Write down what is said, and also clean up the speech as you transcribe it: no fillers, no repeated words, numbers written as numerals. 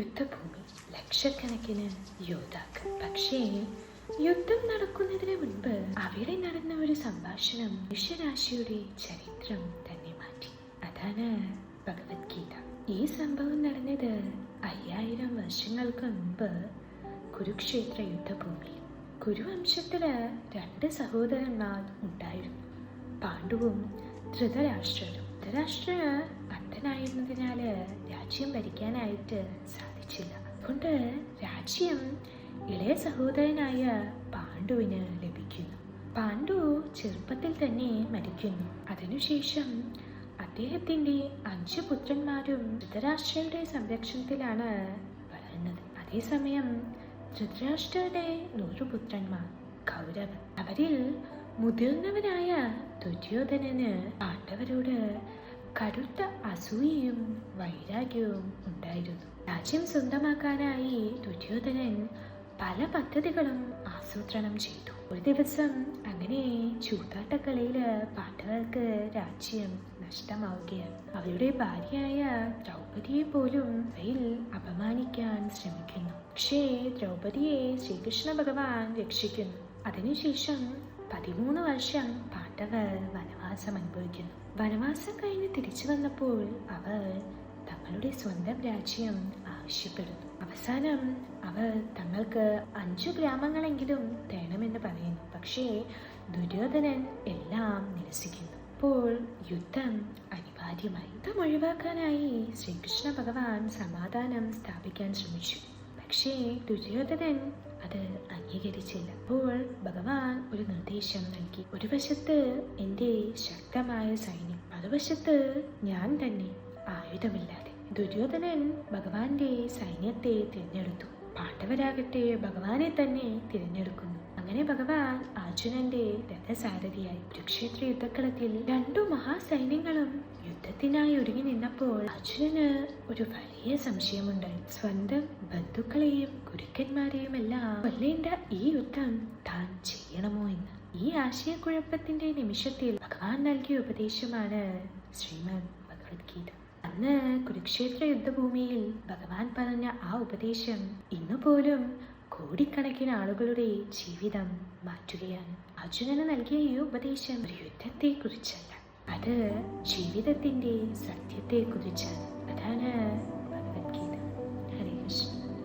യുദ്ധഭൂമി, ലക്ഷക്കണക്കിന് യോദ്ധാക്കൾ. പക്ഷേ യുദ്ധം നടക്കുന്നതിന് മുൻപ് അവിടെ നടന്ന ഒരു സംഭാഷണം മനുഷ്യരാശിയുടെ ചരിത്രം തന്നെ മാറ്റി. അതാണ് ഭഗവത്ഗീത. ഈ സംഭവം നടന്നത് 5000 വർഷങ്ങൾക്ക് മുമ്പ് കുരുക്ഷേത്ര യുദ്ധഭൂമിയിൽ. കുരുവംശത്തില് 2 സഹോദരന്മാർ ഉണ്ടായിരുന്നു, പാണ്ഡുവും ധൃതരാഷ്ട്രരും. ധൃതരാഷ്ട്രന് അന്ധനായിരുന്നതിനാല് രാജ്യം ഭരിക്കാനായിട്ട് സാധിച്ചില്ല. അതുകൊണ്ട് രാജ്യം ഇളയ സഹോദരനായ പാണ്ഡുവിന് ലഭിക്കുന്നു. പാണ്ഡു ചെറുപ്പത്തിൽ തന്നെ മരിക്കുന്നു. അതിനുശേഷം അദ്ദേഹത്തിന്റെ 5 പുത്രന്മാരും ധൃതരാഷ്ട്രയുടെ സംരക്ഷണത്തിലാണ് വളർന്നത്. അതേസമയം ധൃതരാഷ്ട്രയുടെ 100 പുത്രന്മാർ കൗരവർ. അവരിൽ മുതിർന്നവനായ ദുര്യോധനന് പാണ്ഡവരോട് കടുത്ത അസൂയയും വൈരാഗ്യവും ഉണ്ടായിരുന്നു. രാജ്യം സ്വന്തമാക്കാനായി ദുര്യോധനൻ പല പദ്ധതികളും ആസൂത്രണം ചെയ്തു. ഒരു ദിവസം അങ്ങനെ ചൂതാട്ടക്കളിയില് പാണ്ഡവർക്ക് രാജ്യം നഷ്ടമാവുകയാണ്. അവരുടെ ഭാര്യയായ ദ്രൗപദിയെ പോലും അവയിൽ അപമാനിക്കാൻ ശ്രമിക്കുന്നു. പക്ഷേ ദ്രൗപദിയെ ശ്രീകൃഷ്ണ ഭഗവാൻ രക്ഷിക്കുന്നു. അതിനുശേഷം 13 വർഷം പാണ്ഡവർ വനവാസം അനുഭവിക്കുന്നു. വനവാസം കഴിഞ്ഞ് തിരിച്ചു വന്നപ്പോൾ അവർ തങ്ങളുടെ സ്വന്തം രാജ്യം ആവശ്യപ്പെടുന്നു. അവസാനം അവർ തങ്ങൾക്ക് 5 ഗ്രാമങ്ങളെങ്കിലും തേണമെന്ന് പറയുന്നു. പക്ഷേ ദുര്യോധനൻ എല്ലാം നിരസിക്കുന്നു. അപ്പോൾ യുദ്ധം അനിവാര്യമായി. യുദ്ധം ഒഴിവാക്കാനായി ശ്രീകൃഷ്ണ ഭഗവാൻ സമാധാനം സ്ഥാപിക്കാൻ ശ്രമിച്ചു. പക്ഷേ ദുര്യോധനൻ അത് അംഗീകരിച്ചില്ല. അപ്പോൾ ഭഗവാൻ ഒരു നിർദ്ദേശം നൽകി. ഒരു വശത്ത് എന്റെ ശക്തമായ സൈന്യം, മറുവശത്ത് ഞാൻ തന്നെ ആയുധമില്ലാതെ. ദുര്യോധനൻ ഭഗവാന്റെ സൈന്യത്തെ തിരഞ്ഞെടുത്തു. പാണ്ഡവരാകട്ടെ ഭഗവാനെ തന്നെ തിരഞ്ഞെടുക്കുന്നു. അങ്ങനെ ഭഗവാൻ അർജുനന്റെ രഥസാരഥിയായി. കുരുക്ഷേത്ര യുദ്ധക്കളത്തിൽ 2 മഹാസൈന്യങ്ങളും യുദ്ധത്തിനായി ഒരുങ്ങി നിന്നപ്പോൾ അർജുനന് ഒരു വലിയ സംശയമുണ്ടായി. സ്വന്തം ബന്ധുക്കളെയും ഗുരുക്കന്മാരെയും എല്ലാം കൊല്ലേണ്ട ഈ യുദ്ധം താൻ ചെയ്യണമോ എന്ന്. ഈ ആശയക്കുഴപ്പത്തിന്റെ നിമിഷത്തിൽ ഭഗവാൻ നൽകിയ ഉപദേശമാണ് ശ്രീമദ് ഭഗവത്ഗീത. അന്ന് കുരുക്ഷേത്ര യുദ്ധഭൂമിയിൽ ഭഗവാൻ പറഞ്ഞ ആ ഉപദേശം ഇന്നുപോലും കോടിക്കണക്കിന് ആളുകളുടെ ജീവിതം മാറ്റുകയാണ്. അർജുനന് നൽകിയ ഈ ഉപദേശം ഒരു യുദ്ധത്തെ കുറിച്ചല്ല, അത് ജീവിതത്തിന്റെ സത്യത്തെ കുറിച്ചാണ്. അതാണ്